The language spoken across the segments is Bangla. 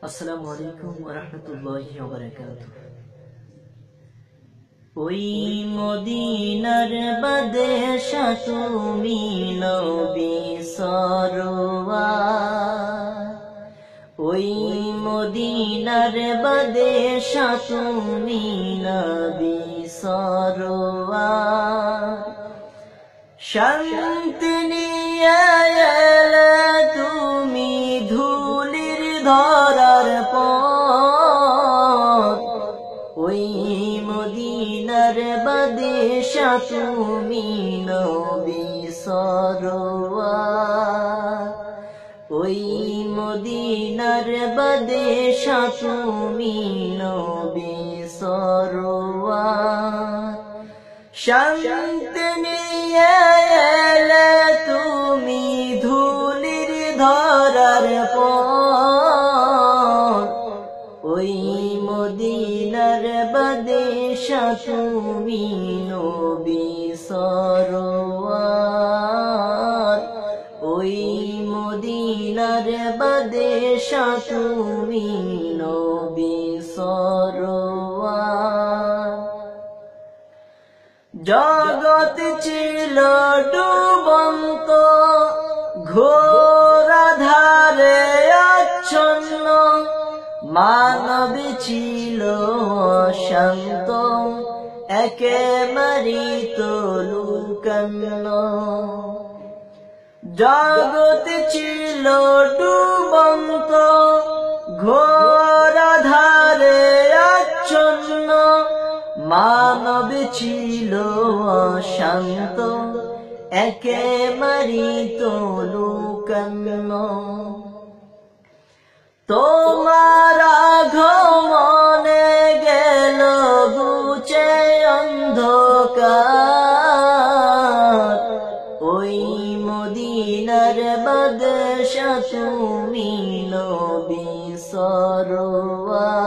আসসালামু আলাইকুম ওয়া রাহমাতুল্লাহি ওয়া বারাকাতুহু। ওই মদিনার বাদশা তুমি নবী সরওয়ার, ওই মদিনার বাদশা তুমি নবী সরওয়ার। শান্তি নিয়ে এলে তুমি ধুলির ধরার পর, ওই মদিনার বাদশা তুমি নবী সরওয়ার, ওই মদিনার বাদশা তুমি নবী সরওয়ার। শান্তি নিয়ে এলে তুমি ধুলির ধরার পর, ওই মদিনার বাদশা তুমি নবী সরওয়ার, ওই মদিনার বাদশা তুমি নবী সরওয়ার। জগৎ ছিল ডুবন্ত ঘোর আঁধারে আচ্ছন্ন, মানব ছিল অশান্ত একেবারে লুকান্ন। জগৎ ছিল ডুবন্ত ঘোর আঁধারে আচ্ছন্ন, মানব ছিল অশান্ত একেবারে লুকান্ন। তোমার আগমনে গেল ঘুচে অন্ধকার, ওই মদিনার বাদশা তুমি নবী সরওয়ার,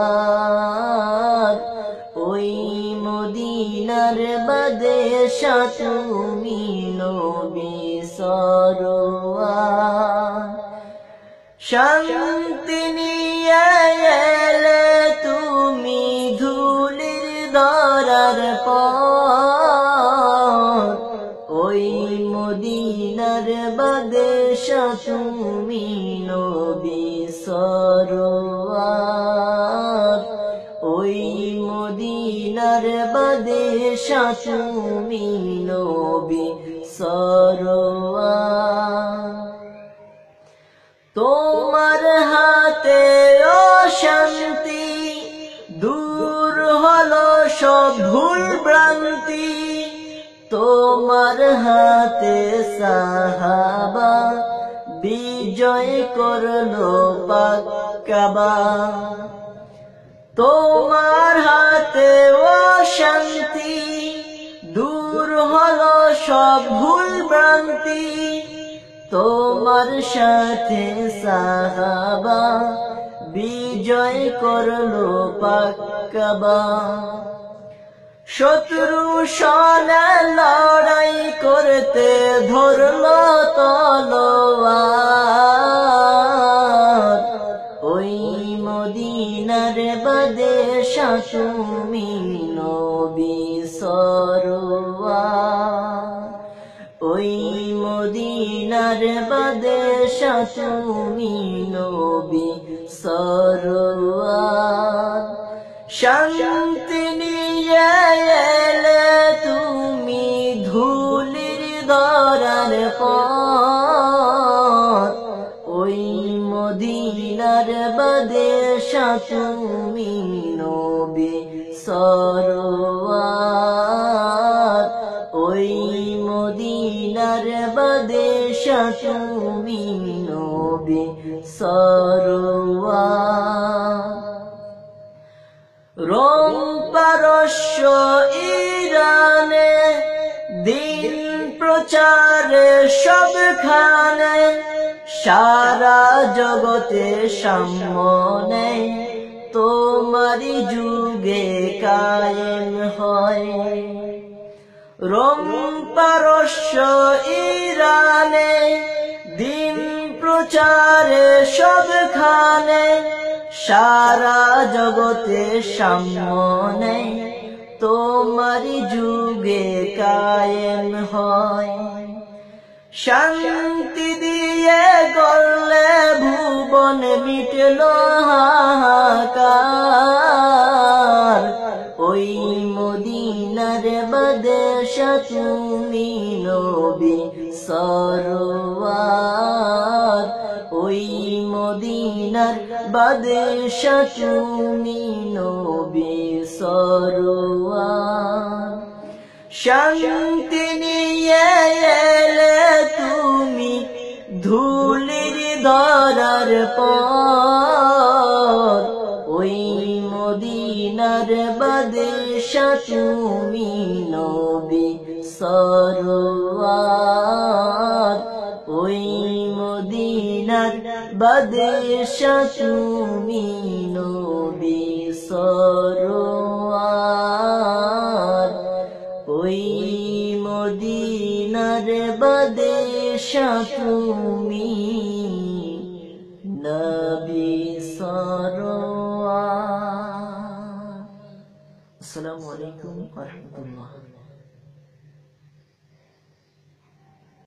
ওই মদিনার বাদশা তুমি নবী সরওয়ার। শান্তি নিয়ে এলে তুমি ধুলির ধরার পর, ওই মদিনার বাদশা তুমি নবী সরওয়ার, ওই মদিনার বাদশা তুমি নবী সরওয়ার। তোমার হাতে অশান্তি দূর হলো সব ভুল ভ্রান্তি, তোমার হাতে সাহাবা বিজয় করলো পাক কাবা। তোমার হাতে অশান্তি দূর হলো সব ভুল ভ্রান্তি, তোমার সাথে সাহাবা বিজয় করলো পাক কাবা। শত্রু সনে লড়াই করতে ধরলো তলোয়ার, ওই মদিনার বাদশা তুমি নবী সরওয়ার, ওই মদিনার বাদশা তুমি নবী সরওয়ার। শান্তি নিয়ে এলে তুমি ধুলির ধরার পর, ওই মদিনার বাদশা তুমি নবী সরওয়ার, ওই মদিনার বাদশা তুমি নবী সরওয়ার। রোম পারস্য ইরানে দিন প্রচারে সবখানে, সারা জগতে সামনে তোমারি যুগে কায়েম হয়। রোম পারস্য ইরানে দিন প্রচারে সবখানে, সারা জগতে সামনে তোমারি যুগে কায়েম হয়। শান্তি দিয়ে গড়লে ভুবন মিটল হাহাকার, ওই মদিনার বাদশা তুমি নবী সরওয়ার, ওই মদিনার বাদশা তুমি নবী সরওয়ার। শান্তি নিয়ে এলে তুমি ধুলির ধরার পর, ওই মদিনার বাদশা তুমি নবী সরওয়ার, ওই মদিনার বাদশা তুমি নবী সরওয়ার, ওই মদিনার বাদশা তুমি নবী সরওয়ার। আসসালামু আলাইকুম ওয়া রাহমাতুল্লাহ।